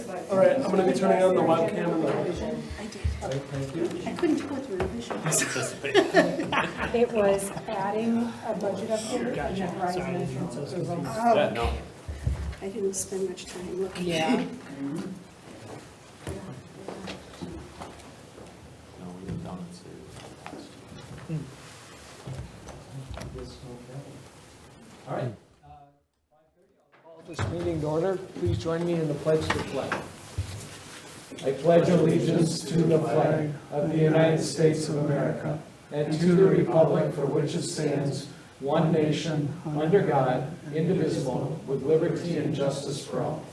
All right, I'm going to be turning on the webcam and the... I did. Thank you. I couldn't go through revision. It was adding a budget update and then Verizon entrance approval. Oh, okay. I didn't spend much time looking. Yeah. No, we didn't down and see. All right. 5:30, I'll call this meeting to order. Please join me in the pledge to flag. I pledge allegiance to the flag of the United States of America and to the republic for which it stands, one nation, under God, indivisible, with liberty and justice for all.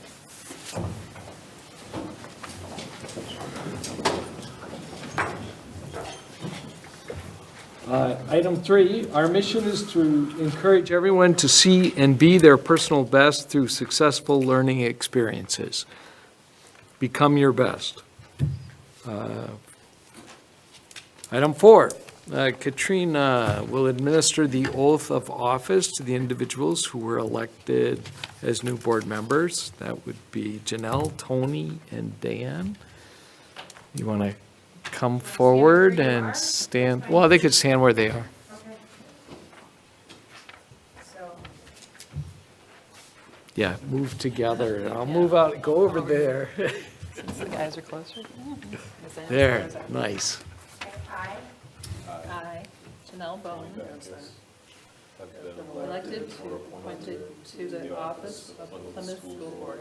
Item 3, our mission is to encourage everyone to see and be their personal best through successful learning experiences. Become your best. Item 4, Katrina will administer the oath of office to the individuals who were elected as new board members. That would be Janelle, Tony, and Dan. You want to come forward and stand? Well, they could stand where they are. Okay. So, Yeah, move together. I'll move out, go over there. Since the guys are closer. There, nice. I, Janelle Bowen, elected to, appointed to the office of Plymouth School Board,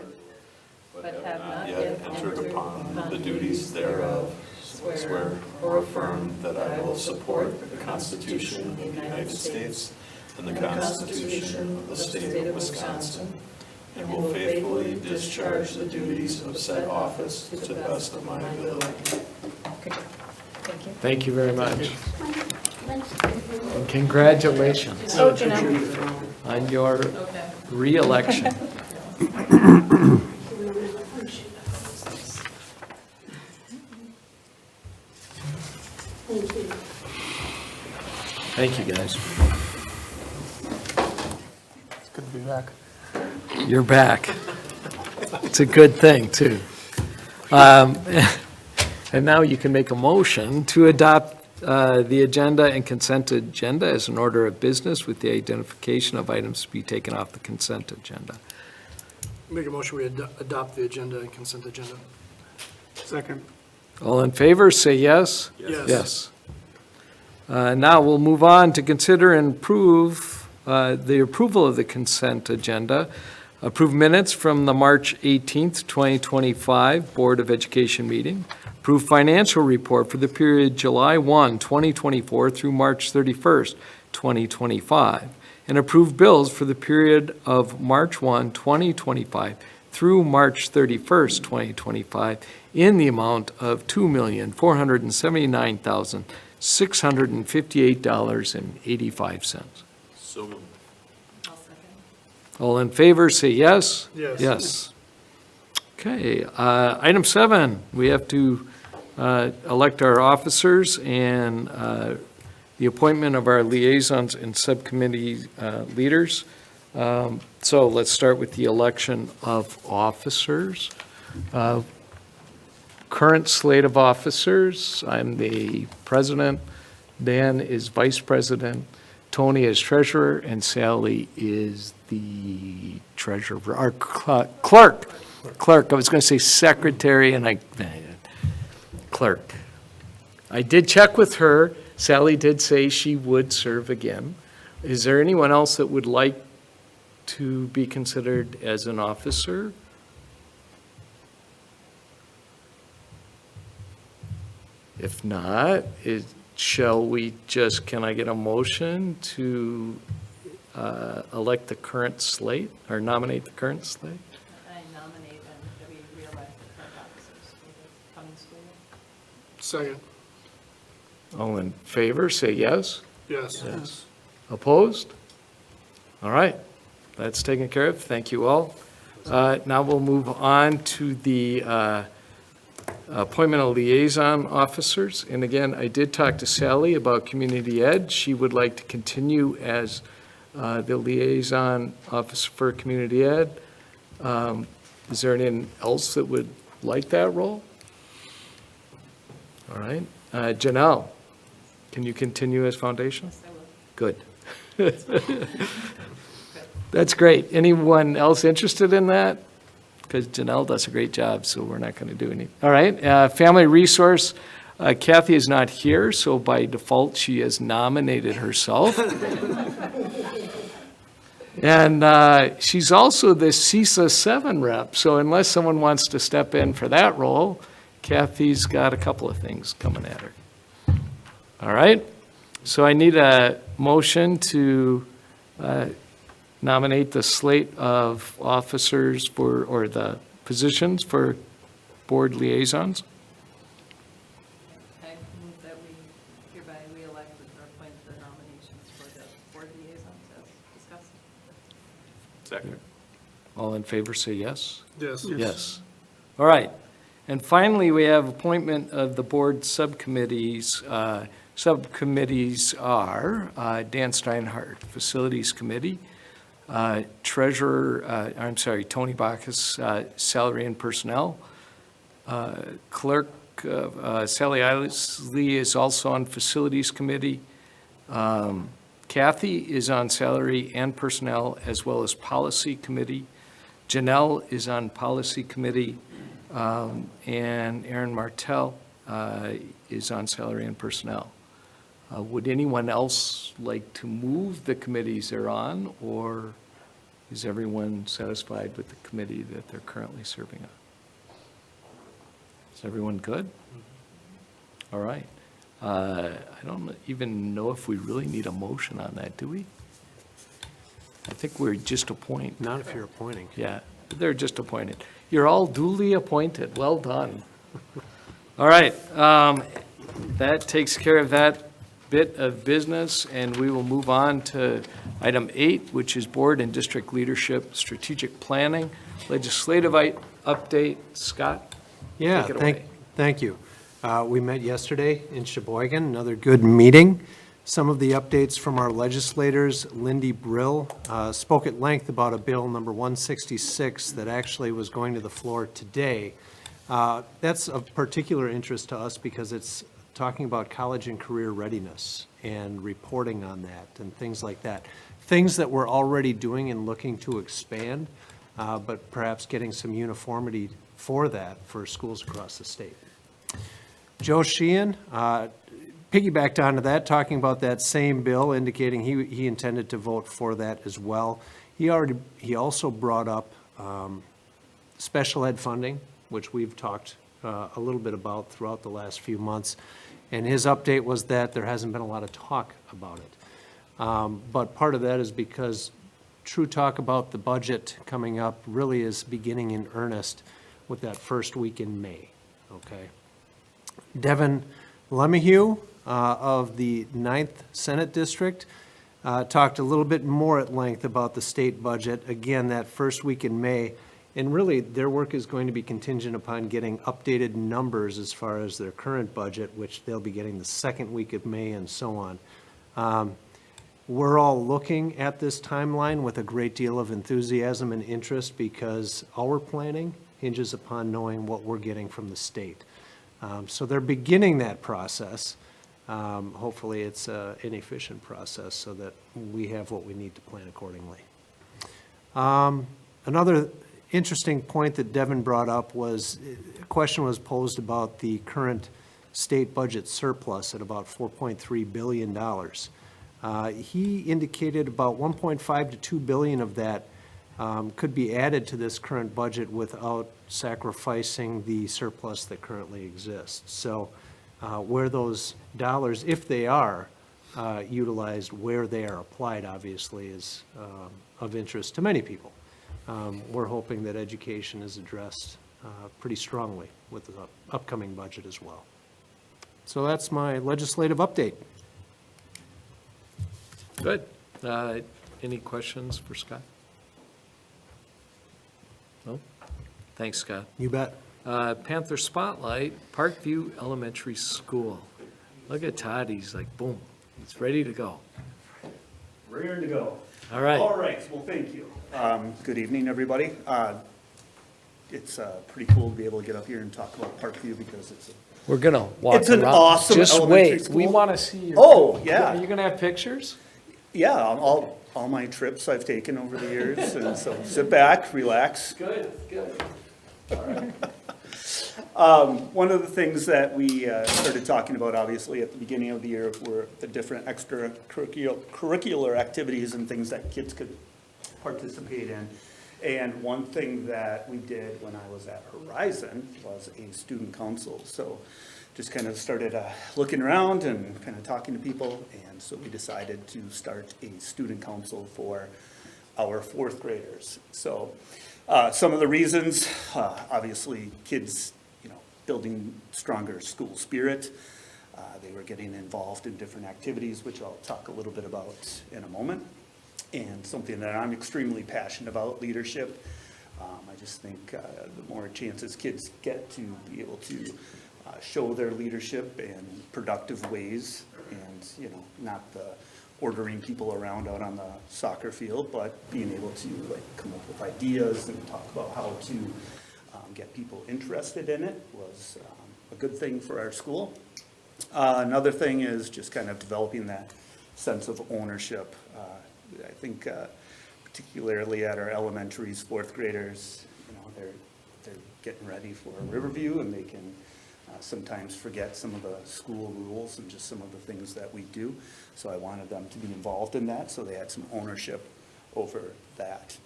but have not yet entered upon The duties thereof, swear or affirm that I will support the Constitution of the United States and the Constitution of the State of Wisconsin, and will faithfully discharge the duties of said office to the best of my ability. Thank you. Thank you very much. And congratulations Oh, Janelle. on your Okay. re-election. Thank you. Thank you, guys. It's good to be back. You're back. It's a good thing, too. And now you can make a motion to adopt the agenda and consent agenda as an order of business with the identification of items to be taken off the consent agenda. Make a motion, we adopt the agenda and consent agenda. Second. All in favor, say yes. Yes. Yes. Now we'll move on to consider and approve the approval of the consent agenda. Approve minutes from the March 18th, 2025 Board of Education meeting. Approve financial report for the period July 1, 2024 through March 31st, 2025. And approve bills for the period of March 1, 2025 through March 31st, 2025 in the amount of $2,479,658.85. So moved. I'll second. All in favor, say yes. Yes. Yes. Okay, item 7, we have to elect our officers and the appointment of our liaisons and subcommittee leaders. So let's start with the election of officers. Current slate of officers, I'm the president, Dan is vice president, Tony is treasurer, and Sally is the treasurer, our clerk. I was going to say secretary, and clerk. I did check with her. Sally did say she would serve again. Is there anyone else that would like to be considered as an officer? If not, shall we just, can I get a motion to elect the current slate, or nominate the current slate? I nominate that we re-elect the current officers for the coming school year. Second. All in favor, say yes. Yes. Yes. Opposed? All right, that's taken care of. Thank you all. Now we'll move on to the appointment of liaison officers. And again, I did talk to Sally about community ed. She would like to continue as the liaison officer for community ed. Is there anyone else that would like that role? All right. Janelle, can you continue as foundation? Yes, I will. Good. That's great. Anyone else interested in that? Because Janelle does a great job, so we're not going to do any. All right. Family Resource, Kathy is not here, so by default, she has nominated herself. And she's also the CISA 7 rep, so unless someone wants to step in for that role, Kathy's got a couple of things coming at her. All right? So I need a motion to nominate the slate of officers for, or the positions for board liaisons. I move that we hereby re-elect or appoint the nominations for the board liaisons as discussed. Second. All in favor, say yes. Yes. Yes. All right. And finally, we have appointment of the board subcommittees. Subcommittees are Dan Steinhardt, Facilities Committee, Treasurer, Tony Bacchus, Salary and Personnel. Clerk Sally Isley is also on Facilities Committee. Kathy is on Salary and Personnel as well as Policy Committee. Janelle is on Policy Committee. And Aaron Martell is on Salary and Personnel. Would anyone else like to move the committees they're on, or is everyone satisfied with the committee that they're currently serving on? Is everyone good? All right. I don't even know if we really need a motion on that, do we? I think we're just appointing. Not if you're appointing. Yeah, they're just appointed. You're all duly appointed. Well done. All right, that takes care of that bit of business, and we will move on to item 8, which is board and district leadership strategic planning. Legislative update. Scott? Yeah, Take it away. thank you. We met yesterday in Sheboygan, another good meeting. Some of the updates from our legislators, Lindy Brill spoke at length about a bill number 166 that actually was going to the floor today. That's of particular interest to us because it's talking about college and career readiness and reporting on that and things like that. Things that we're already doing and looking to expand, but perhaps getting some uniformity for that for schools across the state. Joe Sheehan piggybacked onto that, talking about that same bill, indicating he intended to vote for that as well. He also brought up special ed funding, which we've talked a little bit about throughout the last few months. And his update was that there hasn't been a lot of talk about it. But part of that is because true talk about the budget coming up really is beginning in earnest with that first week in May, okay? Devin Lemahue of the 9th Senate District talked a little bit more at length about the state budget, again, that first week in May. And really, their work is going to be contingent upon getting updated numbers as far as their current budget, which they'll be getting the second week of May and so on. We're all looking at this timeline with a great deal of enthusiasm and interest because our planning hinges upon knowing what we're getting from the state. So they're beginning that process. Hopefully, it's an efficient process so that we have what we need to plan accordingly. Another interesting point that Devin brought up was, a question was posed about the current state budget surplus at about $4.3 billion. He indicated about 1.5 to 2 billion of that could be added to this current budget without sacrificing the surplus that currently exists. So where those dollars, if they are utilized, where they are applied, obviously, is of interest to many people. We're hoping that education is addressed pretty strongly with the upcoming budget as well. So that's my legislative update. Good. Any questions for Scott? No? Thanks, Scott. You bet. Panther Spotlight, Parkview Elementary School. Look at Todd, he's like, boom, he's ready to go. Ready to go. All right. All right, well, thank you. Good evening, everybody. it's pretty cool to be able to get up here and talk about Parkview because it's We're going to walk around. It's an awesome Just elementary wait, we school. want to see your. Oh, yeah. Are you going to have pictures? yeah, all my trips I've taken over the years, and so sit back, relax. Good, good. One of the things that we started talking about, obviously, at the beginning of the year were the different extracurricular activities and things that kids could participate in. And one thing that we did when I was at Horizon was a student council. So just kind of started looking around and kind of talking to people. And so we decided to start a student council for our fourth graders. So some of the reasons, obviously, kids, building stronger school spirit. They were getting involved in different activities, which I'll talk a little bit about in a moment. And something that I'm extremely passionate about, leadership. I just think the more chances kids get to be able to show their leadership in productive ways and, not the ordering people around out on the soccer field, but being able to come up with ideas and talk about how to get people interested in it was a good thing for our school. Another thing is just kind of developing that sense of ownership. I think particularly at our elementaries, fourth graders, they're getting ready for Riverview, and they can sometimes forget some of the school rules and just some of the things that we do. So I wanted them to be involved in that, so they had some ownership over that.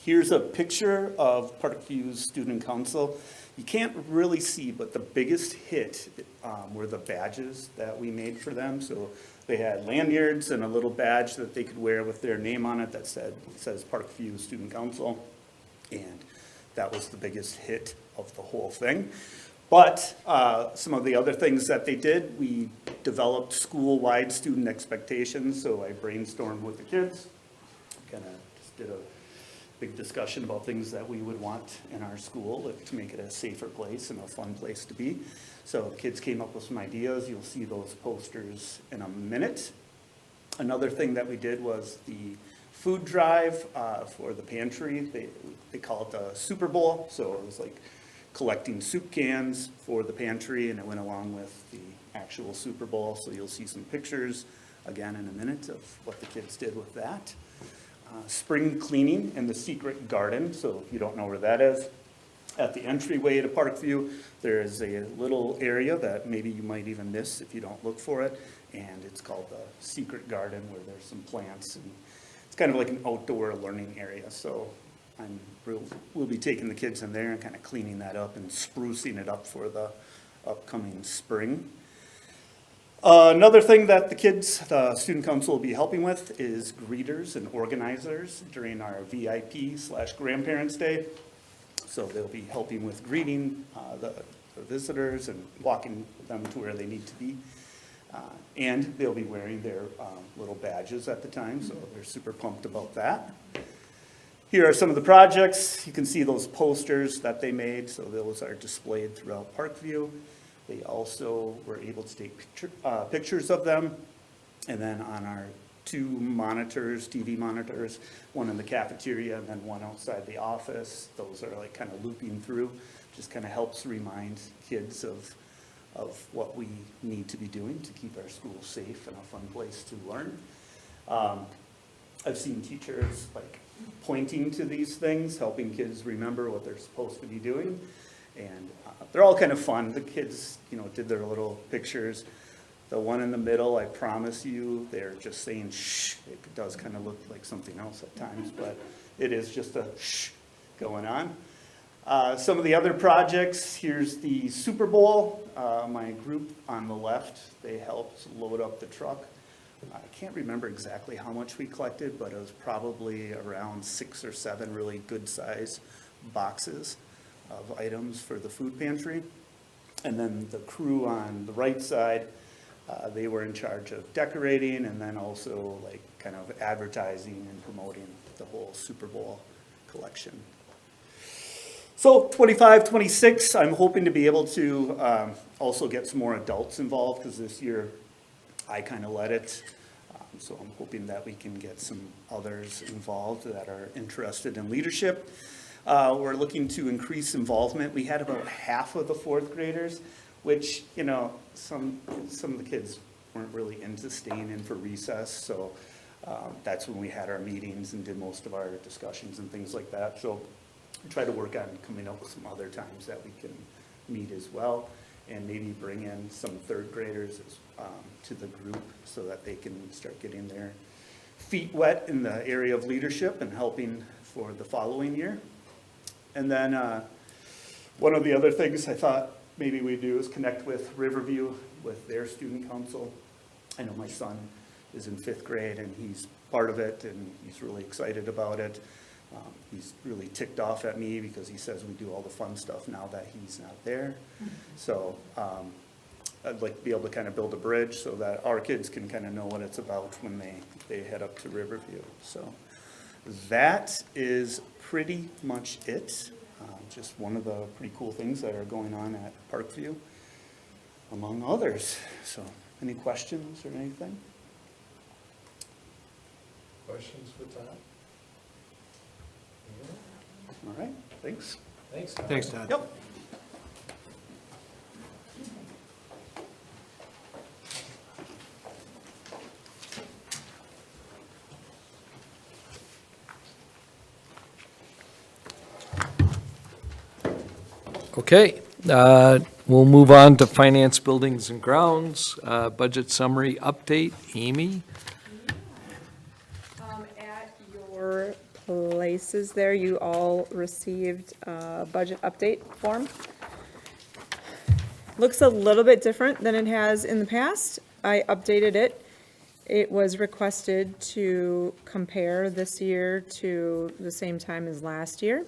Here's a picture of Parkview's student council. You can't really see, but the biggest hit were the badges that we made for them. So they had lanyards and a little badge that they could wear with their name on it that says Parkview Student Council. And that was the biggest hit of the whole thing. But some of the other things that they did, we developed school-wide student expectations. So I brainstormed with the kids, kind of just did a big discussion about things that we would want in our school to make it a safer place and a fun place to be. So kids came up with some ideas. You'll see those posters in a minute. Another thing that we did was the food drive for the pantry. They call it the Super Bowl. So it was like collecting soup cans for the pantry, and it went along with the actual Super Bowl. So you'll see some pictures again in a minute of what the kids did with that. Spring cleaning in the secret garden. So if you don't know where that is, at the entryway to Parkview, there is a little area that maybe you might even miss if you don't look for it. And it's called the secret garden, where there's some plants, and it's kind of like an outdoor learning area. So we'll be taking the kids in there and kind of cleaning that up and sprucing it up for the upcoming spring. Another thing that the student council will be helping with is greeters and organizers during our VIP/Grandparents' Day. So they'll be helping with greeting the visitors and walking them to where they need to be. And they'll be wearing their little badges at the time, so they're super pumped about that. Here are some of the projects. You can see those posters that they made, so those are displayed throughout Parkview. They also were able to take pictures of them. And then on our 2 monitors, TV monitors, one in the cafeteria and then one outside the office. Those are like kind of looping through, just kind of helps remind kids of what we need to be doing to keep our school safe and a fun place to learn. I've seen teachers pointing to these things, helping kids remember what they're supposed to be doing. And they're all kind of fun. The kids, did their little pictures. The one in the middle, I promise you, they're just saying shh. It does kind of look like something else at times, but it is just a shh going on. Some of the other projects, here's the Super Bowl. My group on the left, they helped load up the truck. I can't remember exactly how much we collected, but it was probably around 6 or 7 really good size boxes of items for the food pantry. And then the crew on the right side, they were in charge of decorating and then also kind of advertising and promoting the whole Super Bowl collection. So 25, 26, I'm hoping to be able to also get some more adults involved, because this year I kind of led it. So I'm hoping that we can get some others involved that are interested in leadership. We're looking to increase involvement. We had about half of the fourth graders, which, you know, some of the kids weren't really into staying in for recess, so that's when we had our meetings and did most of our discussions and things like that. So we try to work on coming up with some other times that we can meet as well, and maybe bring in some third graders to the group so that they can start getting their feet wet in the area of leadership and helping for the following year. And then one of the other things I thought maybe we'd do is connect with Riverview, with their student council. I know my son is in 5th grade and he's part of it and he's really excited about it. He's really ticked off at me because he says we do all the fun stuff now that he's not there. So I'd like to be able to kind of build a bridge so that our kids can kind of know what it's about when they head up to Riverview. So that is pretty much it. Just one of the pretty cool things that are going on at Parkview, among others. So any questions or anything? Questions for Todd? All right, thanks. Thanks. Thanks, Todd. Yep. Okay, we'll move on to finance, buildings, and grounds. Budget summary update. Amy? At your places there, you all received a budget update form. Looks a little bit different than it has in the past. I updated it. It was requested to compare this year to the same time as last year.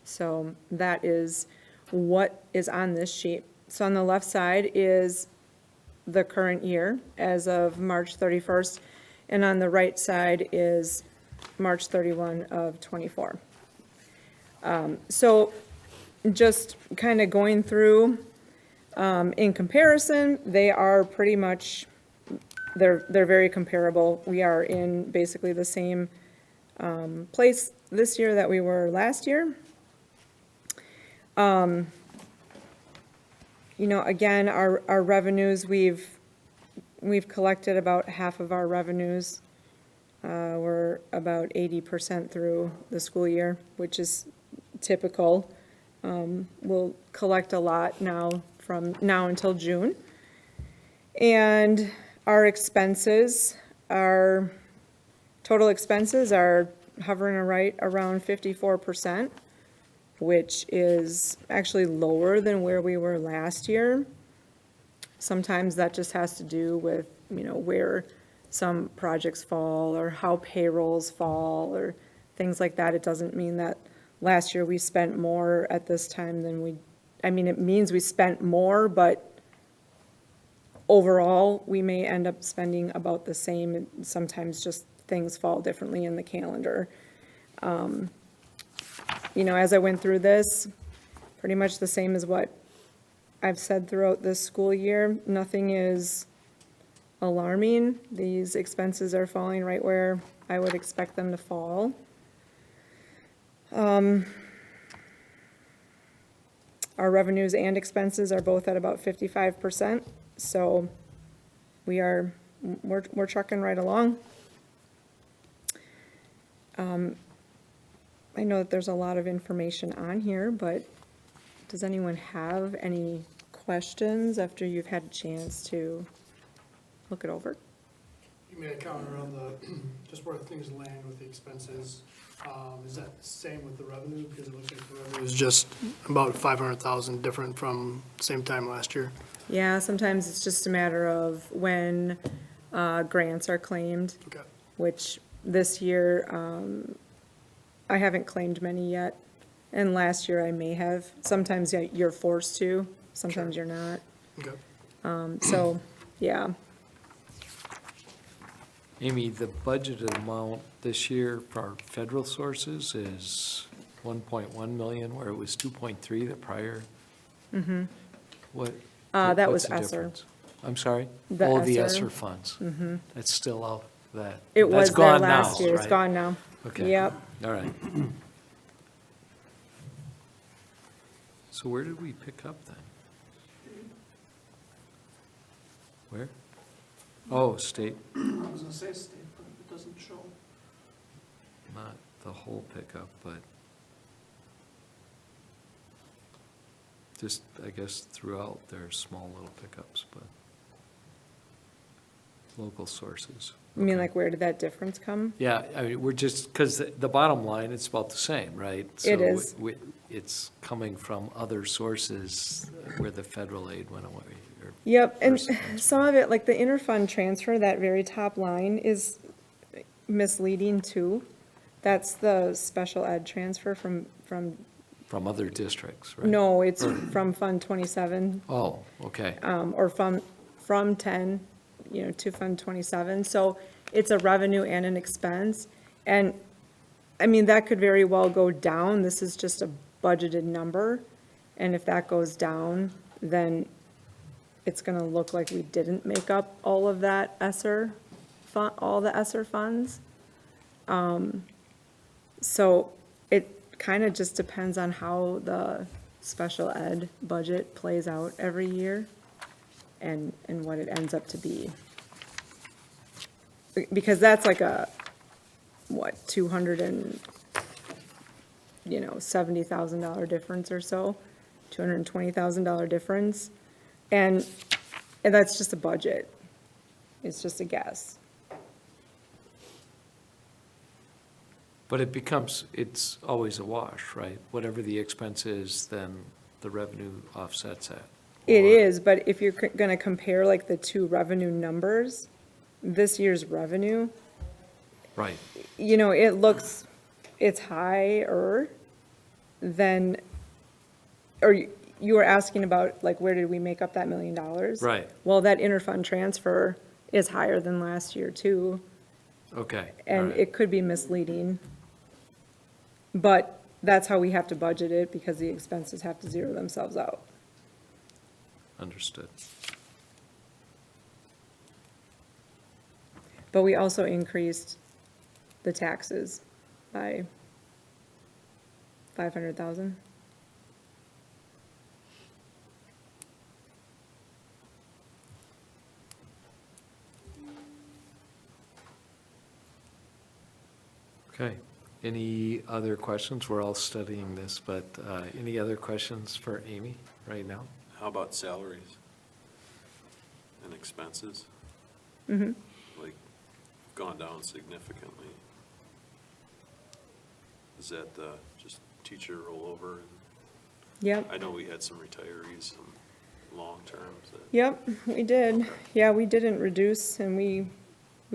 So that is what is on this sheet. So on the left side is the current year as of March 31st, and on the right side is March 31 of '24. So just kind of going through, in comparison, they are pretty much, they're very comparable. We are in basically the same place this year that we were last year. You know, again, our revenues, we've collected about half of our revenues. We're about 80% through the school year, which is typical. We'll collect a lot now from now until June. And our expenses, our total expenses are hovering right around 54%. Which is actually lower than where we were last year. Sometimes that just has to do with, you know, where some projects fall or how payrolls fall or things like that. It doesn't mean that last year we spent more at this time than it means we spent more, but overall, we may end up spending about the same. Sometimes just things fall differently in the calendar. You know, as I went through this, pretty much the same as what I've said throughout this school year. Nothing is alarming. These expenses are falling right where I would expect them to fall. Our revenues and expenses are both at about 55%, so we're trucking right along. I know that there's a lot of information on here, but does anyone have any questions after you've had a chance to look it over? You made a comment around just where things land with the expenses. Is that the same with the revenue? Because it looks like the revenue is just about 500,000 different from same time last year. Yeah, sometimes it's just a matter of when grants are claimed, Okay. which this year, I haven't claimed many yet, and last year I may have. Sometimes you're forced to, sometimes you're not. Okay. So, yeah. Amy, the budgeted amount this year for our federal sources is 1.1 million, where it was 2.3 the prior. Mm-hmm. What? That was what's the ESSER. difference? I'm sorry? The Oh, the ESSER. ESSER funds. Mm-hmm. That's still out, It that's was there gone last now, year, it's right? gone now. Okay. Yep. All right. So where did we pick up then? Where? Oh, state, I was gonna say state, but it doesn't show. not the whole pickup, but just, I guess throughout, there are small little pickups, but local sources. You mean Okay. like where did that difference come? Yeah, I mean, we're just, because the bottom line, it's about the same, right? It is. So it's coming from other sources where the federal aid went away. or Yep, and first transfer. some of it, like the interfund transfer, that very top line is misleading too. That's the special ed transfer from, From other districts, right? no, it's from Fund 27, Oh, okay, or from 10, to Fund 27. So it's a revenue and an expense. And, I mean, that could very well go down. This is just a budgeted number. And if that goes down, then it's gonna look like we didn't make up all of that ESSER, all the ESSER funds. So it kind of just depends on how the special ed budget plays out every year and what it ends up to be. Because that's like a, what, $70,000 difference or so, $220,000 difference. And that's just a budget. It's just a guess. but it's always a wash, right? Whatever the expense is, then the revenue offsets that. It Or- is, but if you're gonna compare like the two revenue numbers, this year's revenue, Right, it looks, it's higher than, or you were asking about, like, where did we make up that $1 million? right, Well, that interfund transfer is higher than last year too, okay. all and right. it could be misleading. But that's how we have to budget it, because the expenses have to zero themselves out. Understood. But we also increased the taxes by 500,000. Okay. Any other questions? We're all studying this, but any other questions for Amy right now? How about salaries and expenses? Mm-hmm. Like, gone down significantly. Is that just teacher rollover? Yep, I know we had some retirees, some long-terms that. yep, we did. Yeah, we didn't reduce, and we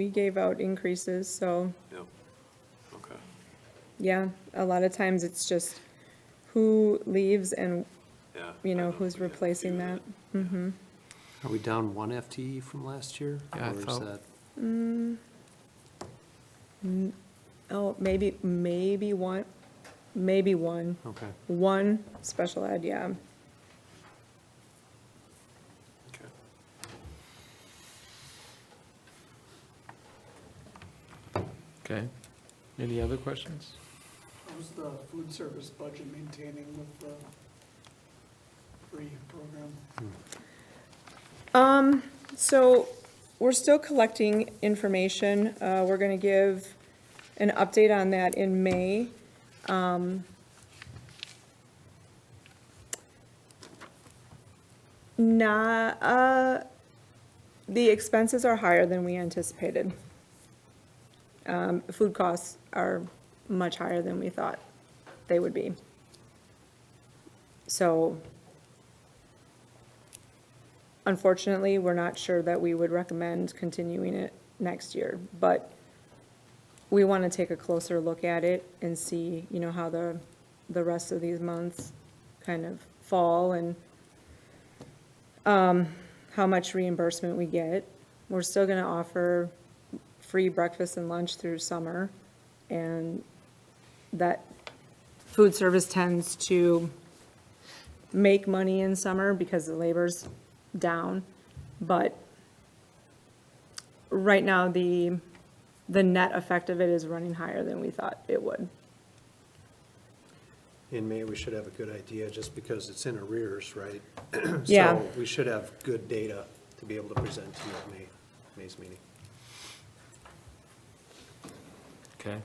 gave out increases, so, Yep, okay. yeah, a lot of times it's just who leaves and, Yeah. I know who's we had to replacing do that. Mm-hmm. Are we down one FTE from last year? Yeah, I Or is thought- that- Oh, maybe one, Okay. one special ed, yeah. Okay. Okay. Any other questions? How's the food service budget maintaining with the free program? So we're still collecting information. We're gonna give an update on that in May. The expenses are higher than we anticipated. Food costs are much higher than we thought they would be. So unfortunately, we're not sure that we would recommend continuing it next year, but we want to take a closer look at it and see, how the rest of these months kind of fall and how much reimbursement we get. We're still going to offer free breakfast and lunch through summer, and that food service tends to make money in summer because the labor's down, but right now, the net effect of it is running higher than we thought it would. in May, we should have a good idea, just because it's in arrears, right? Yeah. So we should have good data to be able to present to you at May's meeting. Okay.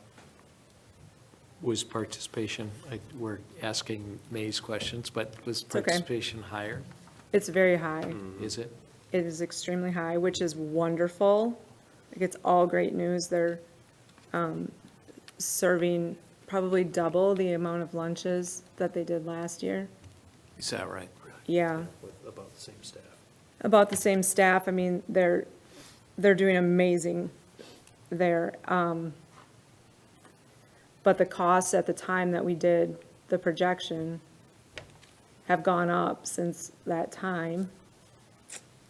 Was participation, we're asking May's questions, but was okay. participation higher? It's very high. Is it? It is extremely high, which is wonderful. Like, it's all great news. They're serving probably double the amount of lunches that they did last year. Is that right? Yeah, With about the same staff. about the same staff. I mean, they're doing amazing there. But the costs at the time that we did the projection have gone up since that time.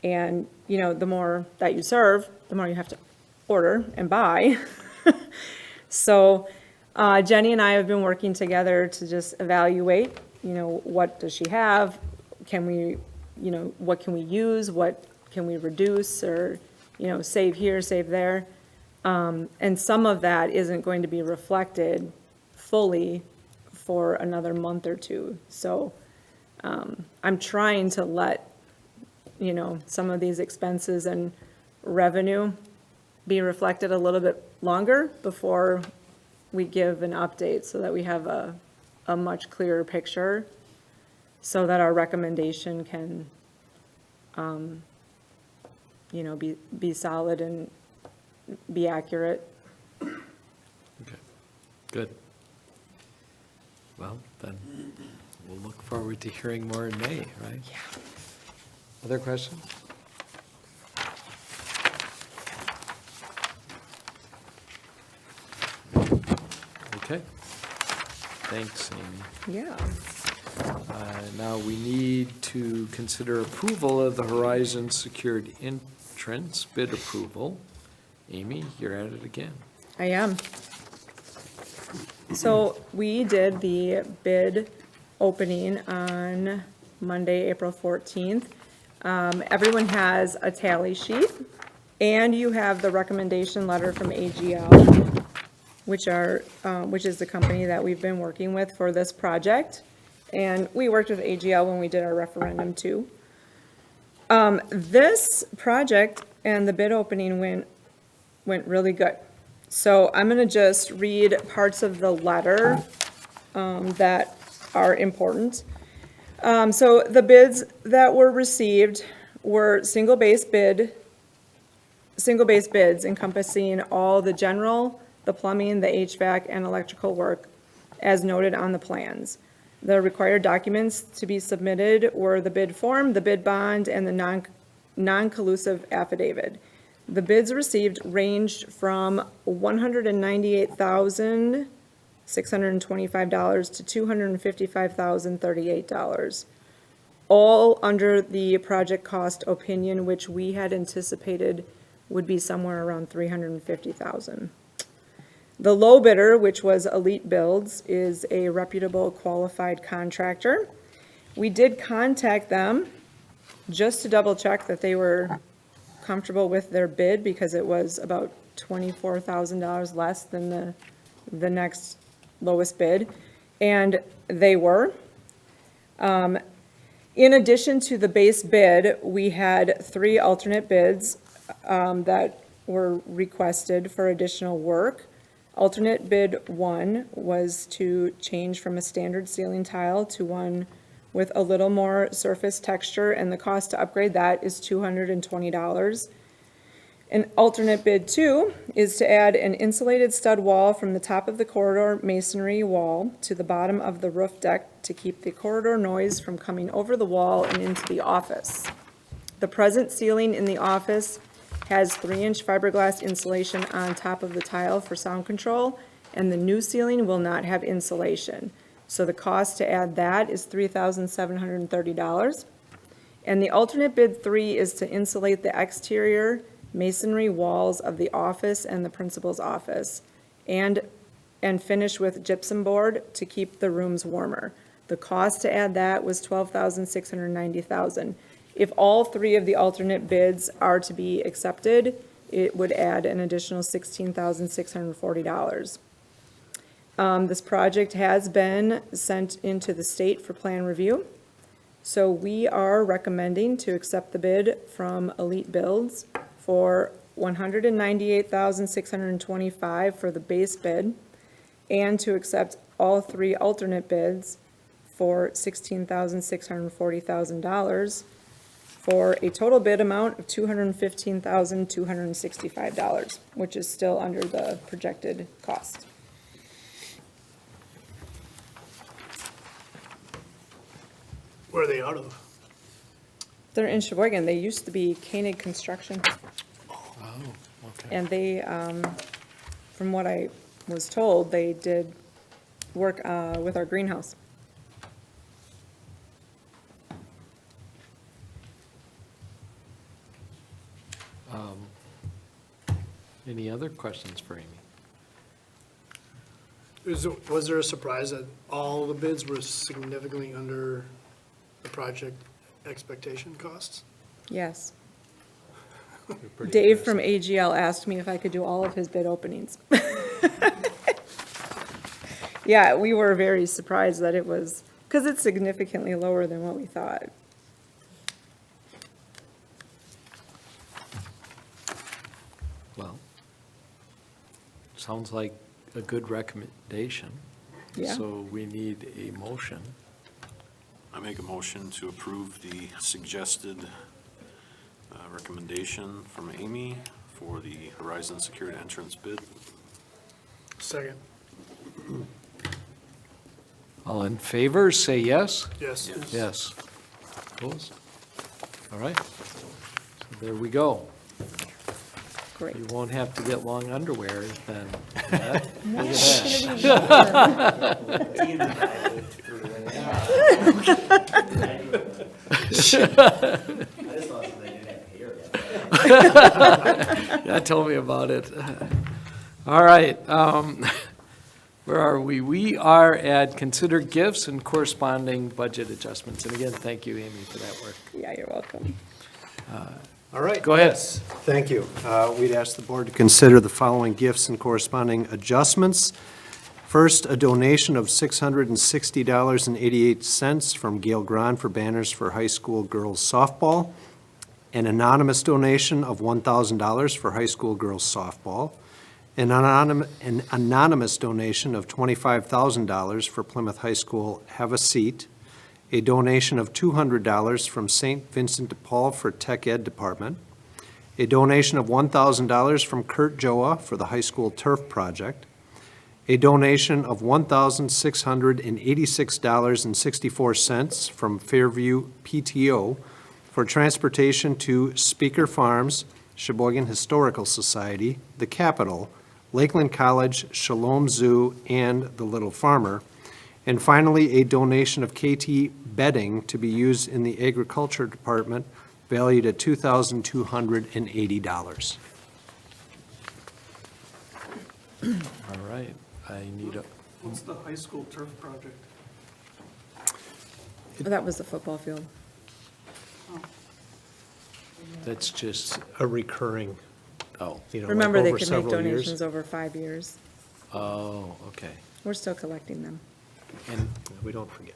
And, you know, the more that you serve, the more you have to order and buy. So Jenny and I have been working together to just evaluate, you know, what does she have? Can we, you know, what can we use? What can we reduce or, you know, save here, save there? And some of that isn't going to be reflected fully for another month or two. So I'm trying to let, you know, some of these expenses and revenue be reflected a little bit longer before we give an update, so that we have a much clearer picture, so that our recommendation can, you know, be solid and be accurate. Okay, good. Well, then, we'll look forward to hearing more in May, right? Yeah. Other questions? Okay. Thanks, Amy. Yeah. Now, we need to consider approval of the Horizon Secured Entrance bid approval. Amy, you're at it again. I am. So we did the bid opening on Monday, April 14th. Everyone has a tally sheet, and you have the recommendation letter from AGL, which is the company that we've been working with for this project. And we worked with AGL when we did our referendum too. This project and the bid opening went really good. So I'm gonna just read parts of the letter that are important. So the bids that were received were single base bids encompassing all the general, the plumbing, the HVAC, and electrical work as noted on the plans. The required documents to be submitted were the bid form, the bid bond, and the non-collusive affidavit. The bids received ranged from $198,625 to $255,038, all under the project cost opinion, which we had anticipated would be somewhere around $350,000. The low bidder, which was Elite Builds, is a reputable qualified contractor. We did contact them just to double check that they were comfortable with their bid, because it was about $24,000 less than the next lowest bid, and they were. In addition to the base bid, we had 3 alternate bids that were requested for additional work. Alternate bid 1 was to change from a standard ceiling tile to one with a little more surface texture, and the cost to upgrade that is $220. And alternate bid 2 is to add an insulated stud wall from the top of the corridor masonry wall to the bottom of the roof deck to keep the corridor noise from coming over the wall and into the office. The present ceiling in the office has 3-inch fiberglass insulation on top of the tile for sound control, and the new ceiling will not have insulation. So the cost to add that is $3,730. And the alternate bid 3 is to insulate the exterior masonry walls of the office and the principal's office, and finish with gypsum board to keep the rooms warmer. The cost to add that was $12,690. If all 3 of the alternate bids are to be accepted, it would add an additional $16,640. This project has been sent into the state for plan review. So we are recommending to accept the bid from Elite Builds for $198,625 for the base bid, and to accept all three alternate bids for $16,640,000, for a total bid amount of $215,265, which is still under the projected cost. Where are they out of? They're in Sheboygan. They used to be Koenig Construction. And they, from what I was told, they did work with our greenhouse. Any other questions for Amy? Was there a surprise that all the bids were significantly under the project expectation costs? Yes. Pretty Dave impressive. from AGL asked me if I could do all of his bid openings. Yeah, we were very surprised that it was, because it's significantly lower than what we thought. Well, sounds like a good recommendation. Yeah. So we need a motion. I make a motion to approve the suggested recommendation from Amy for the Horizon Secured Entrance bid. Second. All in favor, say yes. Yes. Yes. Opposed? All right. So there we go. Great. You won't have to get long underwear then. Look No, at it's that. gonna be Yeah, tell me about it. All right, where are we? We are at consider gifts and corresponding budget adjustments. And again, thank you, Amy, for that work. Yeah, you're welcome. All right. Go ahead. yes, Thank you. We'd ask the board to consider the following gifts and corresponding adjustments. First, a donation of $660.88 from Gail Gron for banners for high school girls softball. An anonymous donation of $1,000 for high school girls softball. An anonymous donation of $25,000 for Plymouth High School Have a Seat. A donation of $200 from St. Vincent de Paul for Tech Ed Department. A donation of $1,000 from Kurt Joa for the high school turf project. A donation of $1,686.64 from Fairview PTO for transportation to Speaker Farms, Sheboygan Historical Society, the Capitol, Lakeland College, Shalom Zoo, and the Little Farmer. And finally, a donation of KT bedding to be used in the Agriculture Department, valued at $2,280. All right, I need a, What's the high school turf project? That was the football field. that's just, A recurring, oh, Remember, they over could make several years. donations over 5 years. oh, okay. We're still collecting them. And, We don't forget.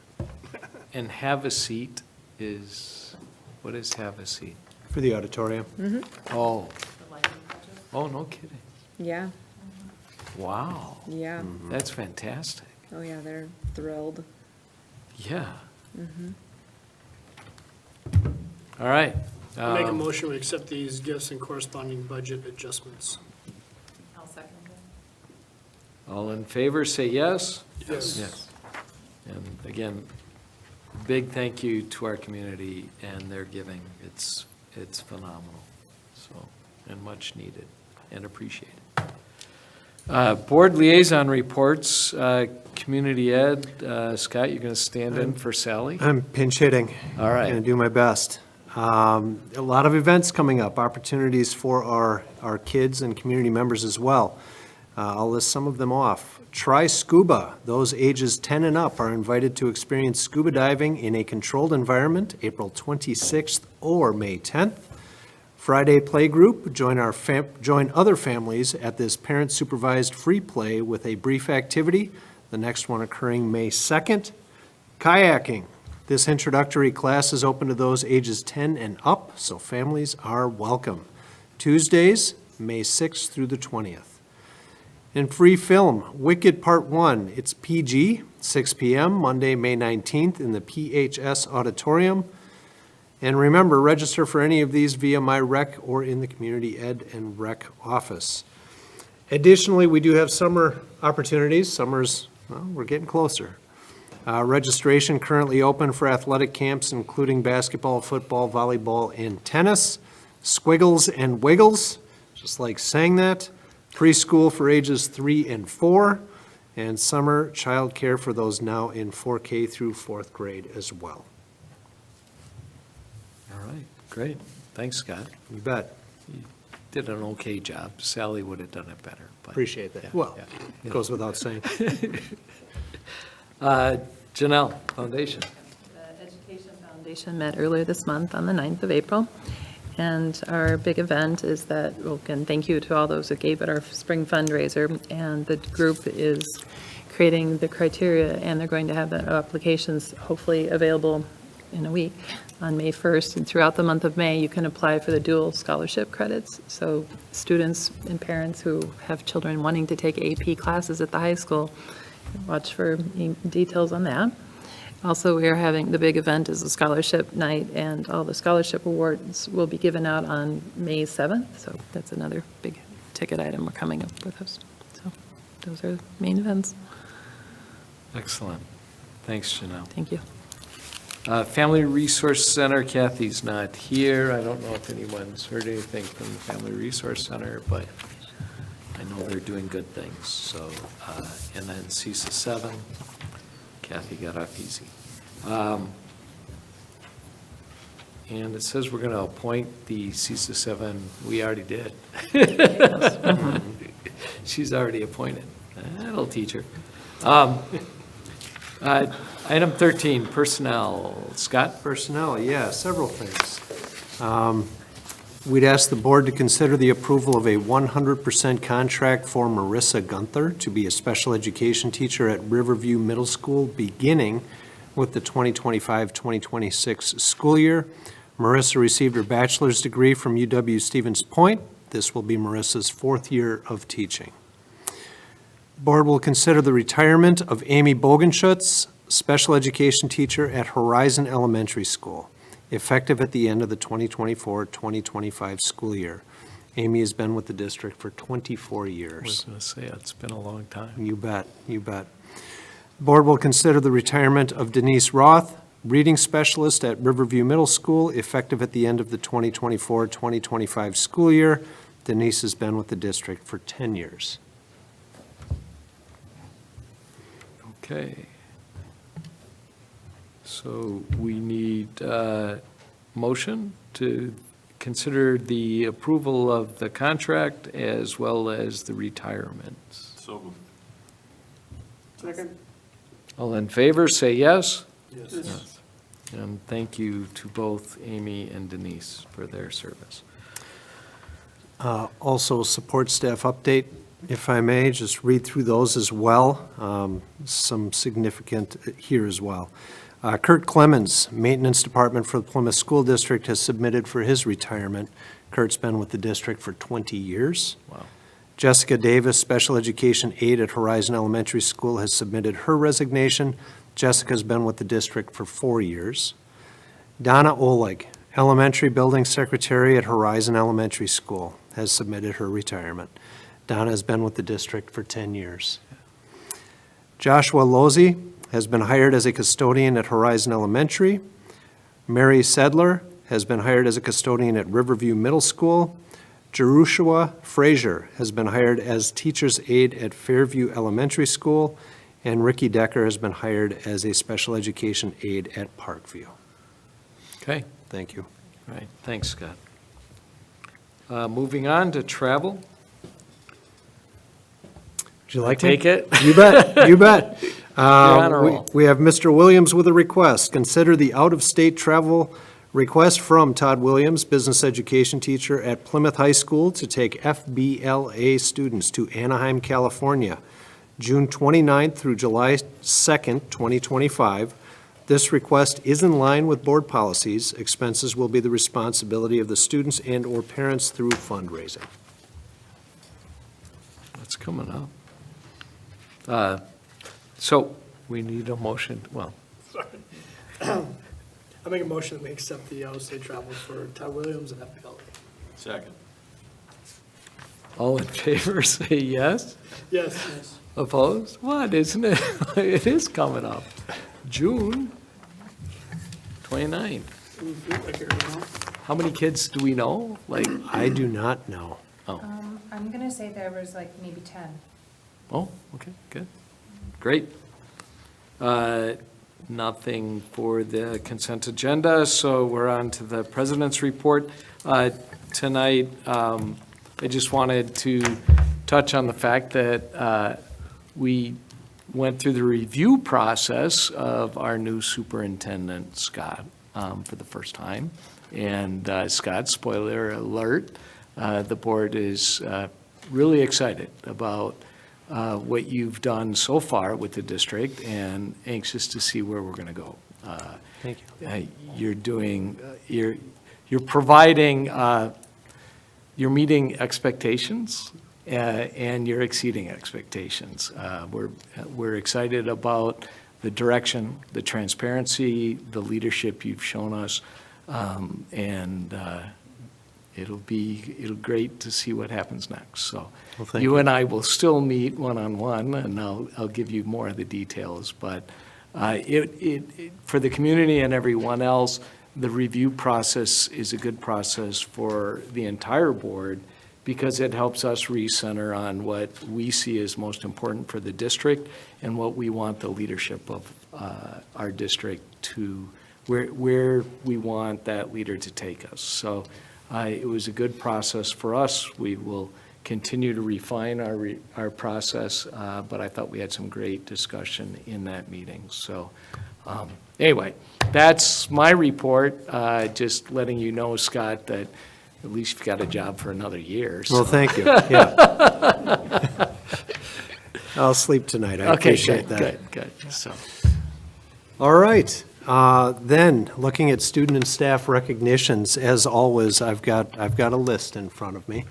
and have a seat is, what is have a seat? For the auditorium. Oh, oh, no kidding. Yeah, Wow, yeah. that's fantastic. Oh, yeah, they're thrilled. Yeah. All right. Make a motion to accept these gifts and corresponding budget adjustments. I'll second it. All in favor, say yes. Yes. Yes. And again, big thank you to our community and their giving. It's phenomenal, so, and much needed and appreciated. Board liaison reports, community ed, Scott, you're going to stand in for Sally? I'm pinch hitting. All right. Going to do my best. A lot of events coming up, opportunities for our kids and community members as well. I'll list some of them off. Try Scuba. Those ages 10 and up are invited to experience scuba diving in a controlled environment, April 26th or May 10th. Friday Play Group, join other families at this parent-supervised free play with a brief activity. the next one occurring May 2nd. Kayaking. This introductory class is open to those ages 10 and up, so families are welcome. Tuesdays, May 6th through the 20th. In free film, Wicked Part 1, it's PG, 6 p.m., Monday, May 19th in the PHS Auditorium. And remember, register for any of these via my rec or in the Community Ed and Rec office. Additionally, we do have summer opportunities. Summer's, well, we're getting closer. Registration currently open for athletic camps, including basketball, football, volleyball, and tennis. Squiggles and Wiggles, just like saying that. Preschool for ages 3 and 4, and summer childcare for those now in 4K through 4th grade as well. All right, great. Thanks, Scott. You bet. Did an okay job. Sally would have done it better. But Appreciate that. yeah, Well, yeah. it goes without saying. Janelle, Foundation. The Education Foundation met earlier this month on the 9th of April. And our big event is that, well, again, thank you to all those who gave at our spring fundraiser. And the group is creating the criteria, and they're going to have the applications hopefully available in a week on May 1st. And throughout the month of May, you can apply for the dual scholarship credits. So students and parents who have children wanting to take AP classes at the high school, watch for details on that. Also, we are having, the big event is a scholarship night, and all the scholarship awards will be given out on May 7th. So that's another big ticket item we're coming up with us. So those are the main events. Excellent. Thanks, Janelle. Thank you. Family Resource Center, Kathy's not here. I don't know if anyone's heard anything from the Family Resource Center, but I know they're doing good things. So, and then CISA 7, Kathy got off easy. And it says we're going to appoint the CISA 7. We already did. She's already appointed. That'll teach her. Item 13, personnel. Scott? Personnel, yeah, several things. We'd ask the board to consider the approval of a 100% contract for Marissa Gunther to be a special education teacher at Riverview Middle School, beginning with the 2025-2026 school year. Marissa received her bachelor's degree from UW-Stevens Point. This will be Marissa's 4th year of teaching. Board will consider the retirement of Amy Bogenschutz, special education teacher at Horizon Elementary School, effective at the end of the 2024-2025 school year. Amy has been with the district for 24 I was years. going to say, it's been a long time. You bet, you bet. Board will consider the retirement of Denise Roth, reading specialist at Riverview Middle School, effective at the end of the 2024-2025 school year. Denise has been with the district for 10 years. Okay. So we need a motion to consider the approval of the contract as well as the retirements. So moved. Second? All in favor, say yes. Yes. And thank you to both Amy and Denise for their service. Also, support staff update, if I may, just read through those as well. Some significant here as well. Kurt Clemens, Maintenance Department for the Plymouth School District, has submitted for his retirement. Kurt's been with the district for 20 years. Wow. Jessica Davis, Special Education Aide at Horizon Elementary School, has submitted her resignation. Jessica's been with the district for 4 years. Donna Oleg, Elementary Building Secretary at Horizon Elementary School, has submitted her retirement. Donna has been with the district for 10 years. Joshua Lozzi has been hired as a custodian at Horizon Elementary. Mary Sedler has been hired as a custodian at Riverview Middle School. Jerushua Frazier has been hired as teacher's aide at Fairview Elementary School. And Ricky Decker has been hired as a special education aide at Parkview. Okay, Thank you. all right, thanks, Scott. Moving on to travel. Would you like me? Take it? You bet, you bet. on a roll. We have Mr. Williams with a request. Consider the out-of-state travel request from Todd Williams, business education teacher at Plymouth High School, to take FBLA students to Anaheim, California, June 29th through July 2nd, 2025. This request is in line with board policies. Expenses will be the responsibility of the students and/or parents through fundraising. That's coming up. So we need a motion, well, I make a motion that we accept the out-of-state travel for Todd Williams and Epic Health. Second. all in favor, say yes. Yes. Opposed? What, isn't it? It is coming up. June 29th. How many kids do we know? Like, I do not know. I'm gonna say there was like maybe 10. oh, okay, good. Great. Nothing for the consent agenda, so we're on to the president's report. Tonight, I just wanted to touch on the fact that we went through the review process of our new superintendent, Scott, for the first time. And Scott, spoiler alert, the board is really excited about what you've done so far with the district and anxious to see where we're going to go. Thank you. You're doing, you're providing, you're meeting expectations and you're exceeding expectations. We're excited about the direction, the transparency, the leadership you've shown us, and it'll great to see what happens next. So Well, thank you and I will still meet one-on-one, and I'll give you more of the details. But for the community and everyone else, the review process is a good process for the entire board because it helps us recenter on what we see as most important for the district and what we want the leadership of our district to, where we want that leader to take us. So it was a good process for us. We will continue to refine our process, but I thought we had some great discussion in that meeting. So anyway, that's my report. Just letting you know, Scott, that at least you've got a job for another year. So. Well, thank you. Yeah. I'll sleep tonight. I appreciate that. Good. So, All right. Then, looking at student and staff recognitions, as always, I've got a list in front of me.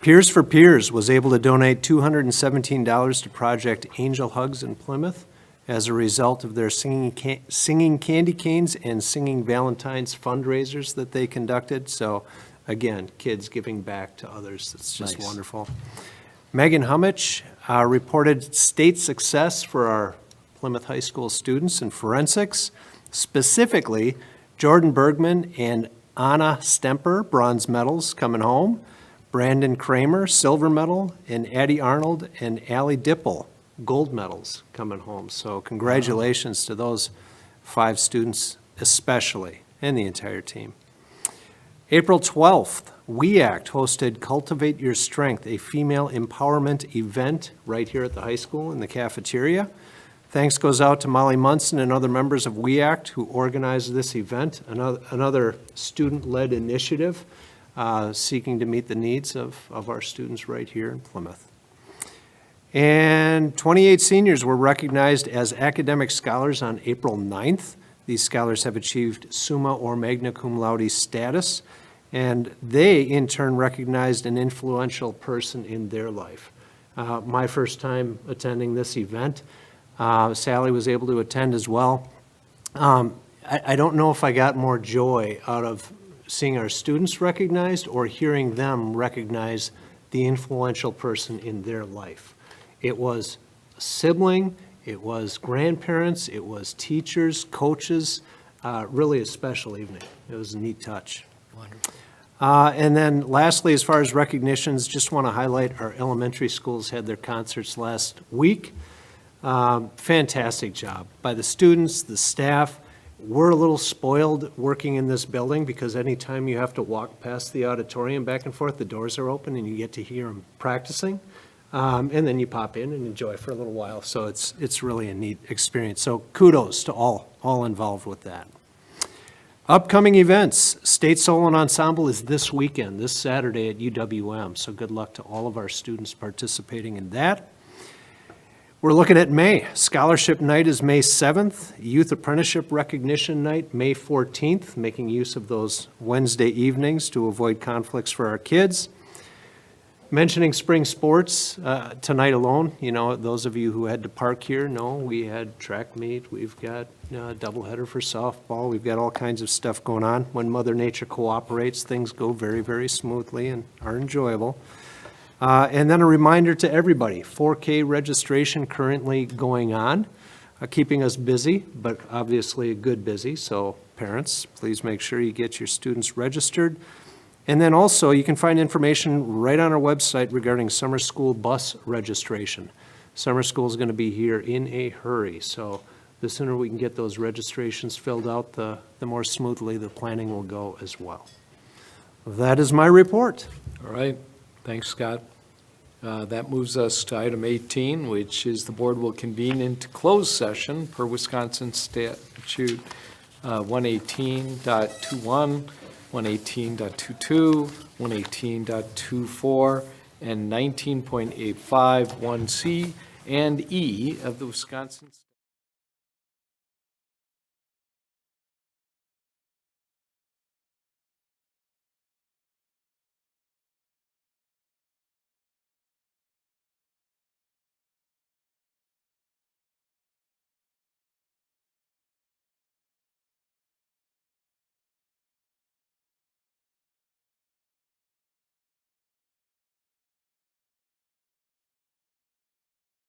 Peers for Peers was able to donate $217 to Project Angel Hugs in Plymouth as a result of their singing candy canes and singing Valentine's fundraisers that they conducted. So, again, kids giving back to others. It's just Nice. wonderful. Megan Hummich reported state success for our Plymouth High School students in forensics. Specifically, Jordan Bergman and Anna Stemper, bronze medals coming home. Brandon Kramer, silver medal, and Addie Arnold and Allie Dipple, gold medals coming home. So congratulations to those 5 students especially, and the entire team. April 12th, WEACT hosted Cultivate Your Strength, a female empowerment event right here at the high school in the cafeteria. Thanks goes out to Molly Munson and other members of WEACT who organized this event, another student-led initiative seeking to meet the needs of our students right here in Plymouth. And 28 seniors were recognized as academic scholars on April 9th. These scholars have achieved summa or magna cum laude status, and they in turn recognized an influential person in their life. My first time attending this event, Sally was able to attend as well. I don't know if I got more joy out of seeing our students recognized or hearing them recognize the influential person in their life. It was a sibling, it was grandparents, it was teachers, coaches, really a special evening. It was a neat touch. wonderful. And then lastly, as far as recognitions, just want to highlight our elementary schools had their concerts last week. Fantastic job by the students, the staff. We're a little spoiled working in this building because anytime you have to walk past the auditorium back and forth, the doors are open and you get to hear them practicing. And then you pop in and enjoy for a little while. So it's really a neat experience. So kudos to all involved with that. Upcoming events, State Solo and Ensemble is this weekend, this Saturday at UWM. So good luck to all of our students participating in that. We're looking at May. Scholarship Night is May 7th. Youth Apprenticeship Recognition Night, May 14th, making use of those Wednesday evenings to avoid conflicts for our kids. Mentioning spring sports, tonight alone, you know, those of you who had to park here, know we had track meet, we've got a doubleheader for softball, we've got all kinds of stuff going on. When Mother Nature cooperates, things go very, very smoothly and are enjoyable. And then a reminder to everybody, 4K registration currently going on, keeping us busy, but obviously a good busy, so parents, please make sure you get your students registered. And then also, you can find information right on our website regarding summer school bus registration. Summer school is going to be here in a hurry, so the sooner we can get those registrations filled out, the more smoothly the planning will go as well. That is my report. All right, thanks, Scott. That moves us to item 18, which is the board will convene into closed session per Wisconsin statute 118.21, 118.22, 118.24, and 19.85, 1C and E of the Wisconsin